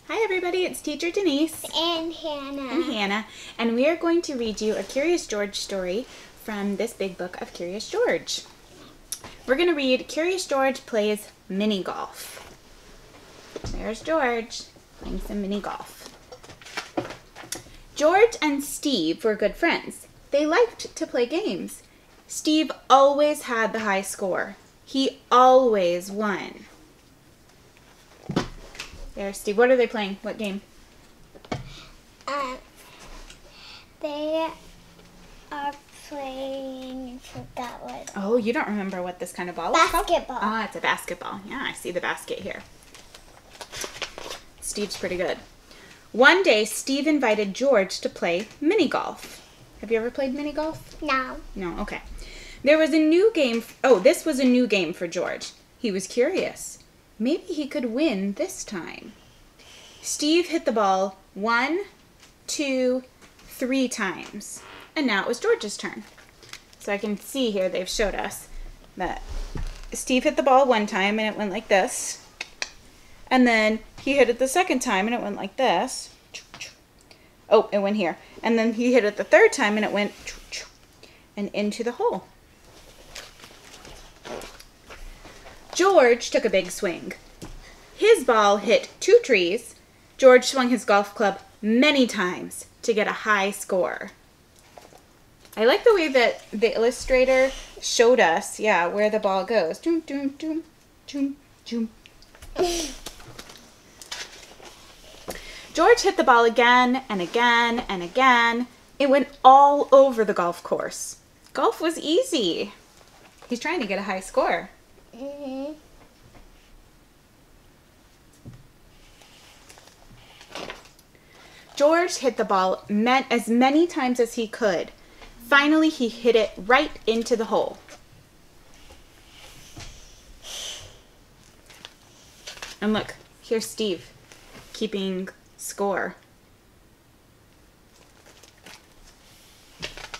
Hi everybody, it's Teacher Denise And Hannah. And we are going to read you a Curious George story from this big book of Curious George. We're going to read Curious George Plays Mini Golf. There's George playing some mini golf. George and Steve were good friends. They liked to play games. Steve always had the high score. He always won. There's Steve. What are they playing? What game? They are playing, I forgot what. Oh, you don't remember what this kind of ball is called? Basketball. Ah, it's a basketball. Yeah, I see the basket here. Steve's pretty good. One day, Steve invited George to play mini golf. Have you ever played mini golf? No. No, okay. There was a new game. Oh, this was a new game for George. He was curious. Maybe he could win this time. Steve hit the ball 1, 2, 3 times. And now it was George's turn. So I can see here they've showed us that Steve hit the ball 1 time and it went like this. And then he hit it the second time and it went like this. Oh, it went here. And then he hit it the third time and it went and into the hole. George took a big swing. His ball hit 2 trees. George swung his golf club many times to get a high score. I like the way that the illustrator showed us, where the ball goes. Doom, doom, doom, doom, doom. George hit the ball again and again and again. It went all over the golf course. Golf was easy. He's trying to get a high score. Mm-hmm. George hit the ball as many times as he could. Finally, he hit it right into the hole. And look, here's Steve keeping score.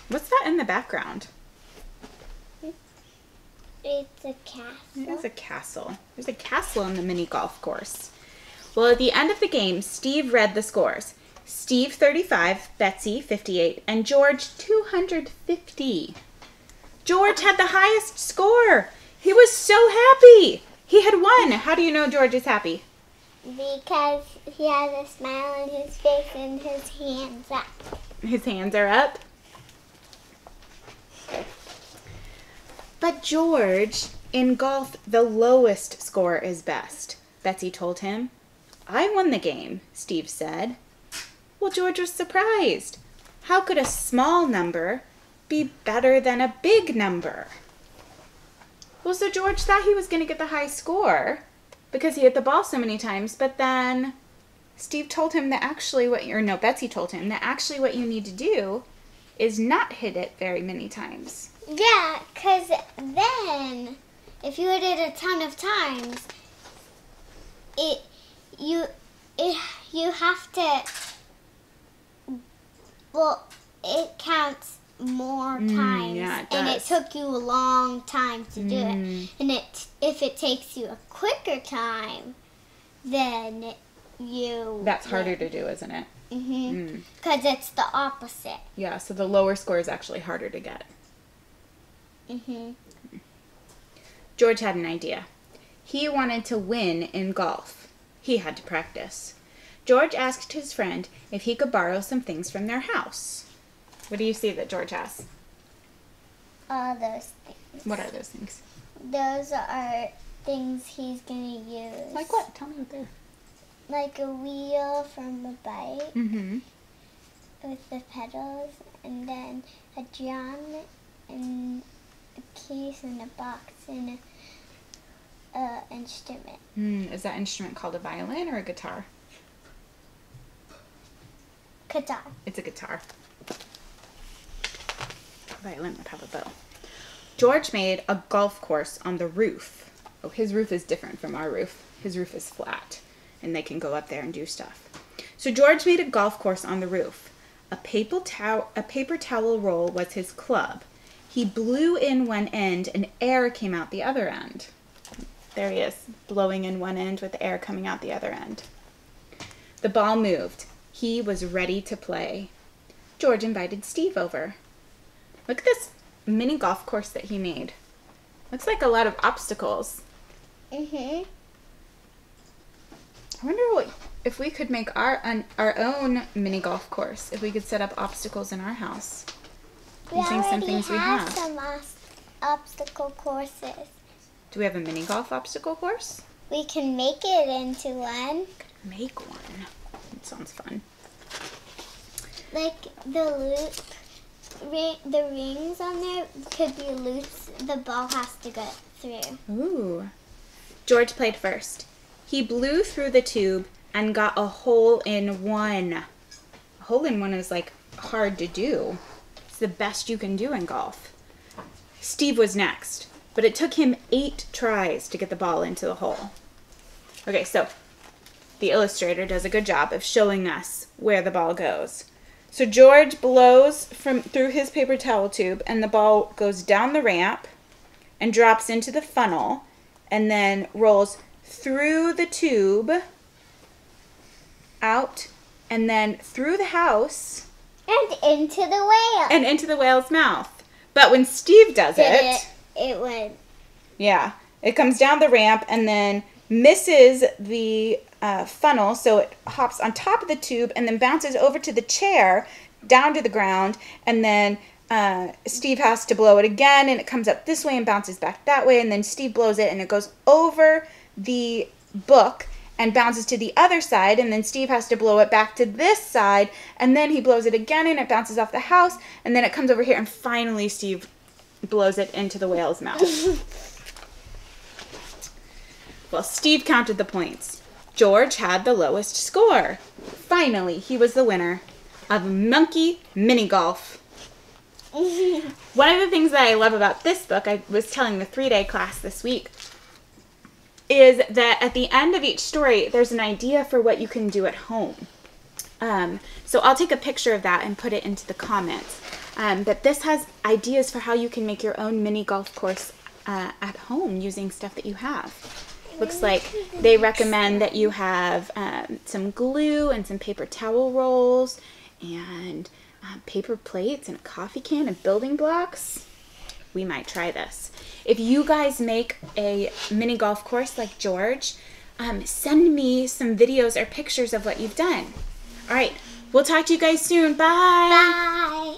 What's that in the background? It's a castle. It is a castle. There's a castle on the mini golf course. Well, at the end of the game, Steve read the scores. Steve 35, Betsy 58, and George 250. George had the highest score. He was so happy. He had won. How do you know George is happy? Because he has a smile on his face and his hands up. His hands are up. But George, in golf, the lowest score is best, Betsy told him. I won the game, Steve said. Well, George was surprised. How could a small number be better than a big number? Well, so George thought he was going to get the high score because he hit the ball so many times, but then Steve told him that Betsy told him that actually what you need to do is not hit it very many times. Yeah, because then if you hit it a ton of times, you have to, it counts more times. Yeah, it does. And it took you a long time to do it. And if it takes you a quicker time, then That's harder to do, isn't it? Mm-hmm. Because it's the opposite. Yeah, so the lower score is actually harder to get. Mm-hmm. George had an idea. He wanted to win in golf. He had to practice. George asked his friend if he could borrow some things from their house. What do you see that George has? Those things. What are those things? Those are things he's going to use. Like what? Tell me what they're. Like a wheel from a bike Mm-hmm. with the pedals, and then a drum, and a case, and a box, and a instrument. Is that instrument called a violin or a guitar? Guitar. It's a guitar. Violin would have a bow. George made a golf course on the roof. Oh, his roof is different from our roof. His roof is flat, and they can go up there and do stuff. So George made a golf course on the roof. A paper towel roll was his club. He blew in one end and air came out the other end. There he is, blowing in one end with air coming out the other end. The ball moved. He was ready to play. George invited Steve over. Look at this mini golf course that he made. Looks like a lot of obstacles. Mhm. I wonder if we could make our own mini golf course. If we could set up obstacles in our house. We Using some already things we have have. some obstacle courses. Do we have a mini golf obstacle course? We can make it into one. Make one. That sounds fun. Like the rings on there could be loops. The ball has to go through. Ooh. George played first. He blew through the tube and got a hole-in-one. A hole-in-one is like hard to do. It's the best you can do in golf. Steve was next, but it took him 8 tries to get the ball into the hole. Okay, so the illustrator does a good job of showing us where the ball goes. So George blows through his paper towel tube, and the ball goes down the ramp and drops into the funnel, and then rolls through the tube, out, and then through the house. And into the whale. And into the whale's mouth. But when Steve does it went. Yeah, it comes down the ramp and then misses the funnel, so it hops on top of the tube and then bounces over to the chair, down to the ground, and then Steve has to blow it again, and it comes up this way and bounces back that way, and then Steve blows it and it goes over the book and bounces to the other side, and then Steve has to blow it back to this side, and then he blows it again and it bounces off the house, and then it comes over here, and finally Steve blows it into the whale's mouth. Well, Steve counted the points. George had the lowest score. Finally, he was the winner of Monkey Mini Golf. One of the things that I love about this book, I was telling the 3-day class this week, is that at the end of each story, there's an idea for what you can do at home. So I'll take a picture of that and put it into the comments. But this has ideas for how you can make your own mini golf course at home using stuff that you have. Looks like they recommend that you have some glue and some paper towel rolls and paper plates and a coffee can and building blocks. We might try this. If you guys make a mini golf course like George, send me some videos or pictures of what you've done. All right, we'll talk to you guys soon. Bye. Bye.